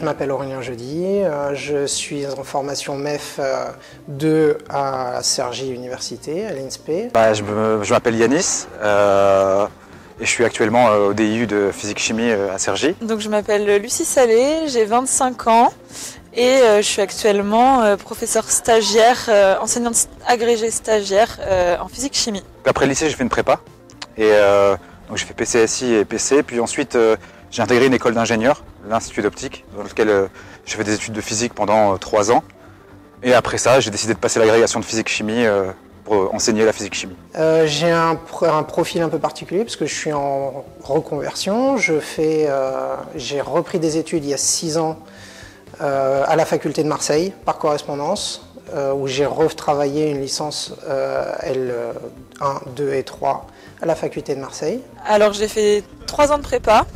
je m'appelle Aurélien Jeudi, je suis en formation MEF 2 à Cergy Université, à l'INSPE. Je m'appelle Yanis et je suis actuellement au DIU de physique-chimie à Cergy. Donc, je m'appelle Lucie Salé, j'ai 25 ans et je suis actuellement professeure stagiaire, enseignante agrégée stagiaire en physique-chimie. Après le lycée, j'ai fait une prépa et donc j'ai fait PCSI et PC, puis ensuite j'ai intégré une école d'ingénieur, l'Institut d'optique, dans lequel j'ai fait des études de physique pendant 3 ans. Et après ça, j'ai décidé de passer l'agrégation de physique-chimie pour enseigner la physique-chimie. J'ai un profil un peu particulier parce que je suis en reconversion. J'ai repris des études il y a 6 ans à la faculté de Marseille par correspondance, où j'ai retravaillé une licence L1, 2 et 3 à la faculté de Marseille. Alors j'ai fait 3 ans de prépa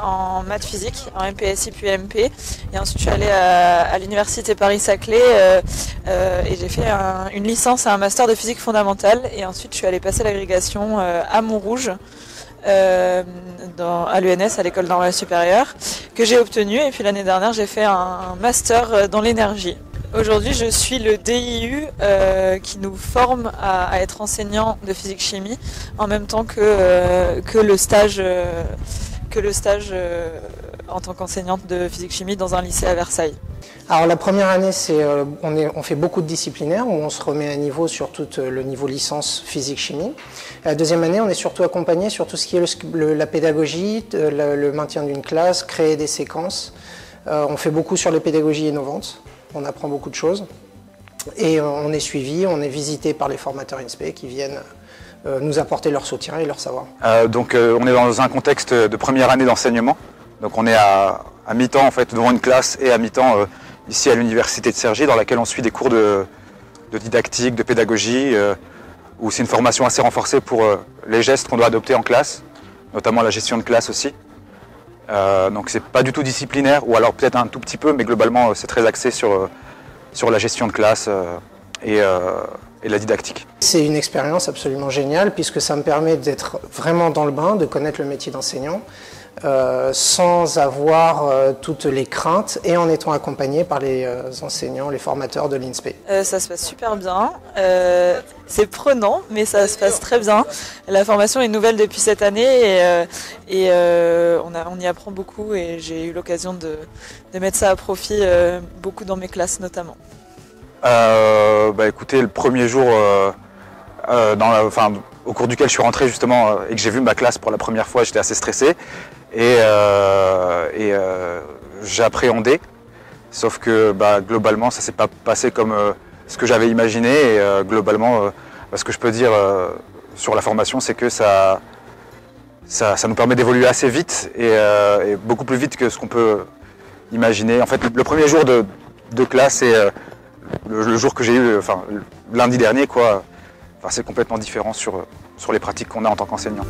en maths physique, en MPSI puis MP, et ensuite je suis allée à l'université Paris-Saclay et j'ai fait une licence et un master de physique fondamentale, et ensuite je suis allée passer l'agrégation à Montrouge à l'ENS, à l'école normale supérieure, que j'ai obtenu, et puis l'année dernière j'ai fait un master dans l'énergie. Aujourd'hui, je suis le DIU qui nous forme à être enseignant de physique-chimie en même temps que le stage en tant qu'enseignante de physique-chimie dans un lycée à Versailles. Alors la première année, on fait beaucoup de disciplinaires où on se remet à niveau sur tout le niveau licence physique-chimie. La deuxième année, on est surtout accompagné sur tout ce qui est la pédagogie, le maintien d'une classe, créer des séquences. On fait beaucoup sur les pédagogies innovantes. On apprend beaucoup de choses et on est suivi, on est visité par les formateurs INSPE qui viennent nous apporter leur soutien et leur savoir. On est dans un contexte de première année d'enseignement. Donc on est à mi-temps en fait devant une classe et à mi-temps ici à l'université de Cergy, dans laquelle on suit des cours de didactique, de pédagogie, où c'est une formation assez renforcée pour les gestes qu'on doit adopter en classe, notamment la gestion de classe aussi. Donc c'est pas du tout disciplinaire, ou alors peut-être un tout petit peu, mais globalement c'est très axé sur la gestion de classe et la didactique. C'est une expérience absolument géniale puisque ça me permet d'être vraiment dans le bain, de connaître le métier d'enseignant sans avoir toutes les craintes et en étant accompagné par les enseignants, les formateurs de l'INSPE. Ça se passe super bien, c'est prenant mais ça se passe très bien. La formation est nouvelle depuis cette année et on y apprend beaucoup, et j'ai eu l'occasion de mettre ça à profit beaucoup dans mes classes notamment. Écoutez, le premier jour au cours duquel je suis rentré justement et que j'ai vu ma classe pour la première fois, j'étais assez stressé et j'appréhendais, sauf que globalement ça s'est pas passé comme ce que j'avais imaginé, et globalement ce que je peux dire sur la formation, c'est que ça nous permet d'évoluer assez vite et beaucoup plus vite que ce qu'on peut imaginer. En fait, le premier jour de classe et le jour que j'ai eu, lundi dernier, c'est complètement différent sur les pratiques qu'on a en tant qu'enseignant.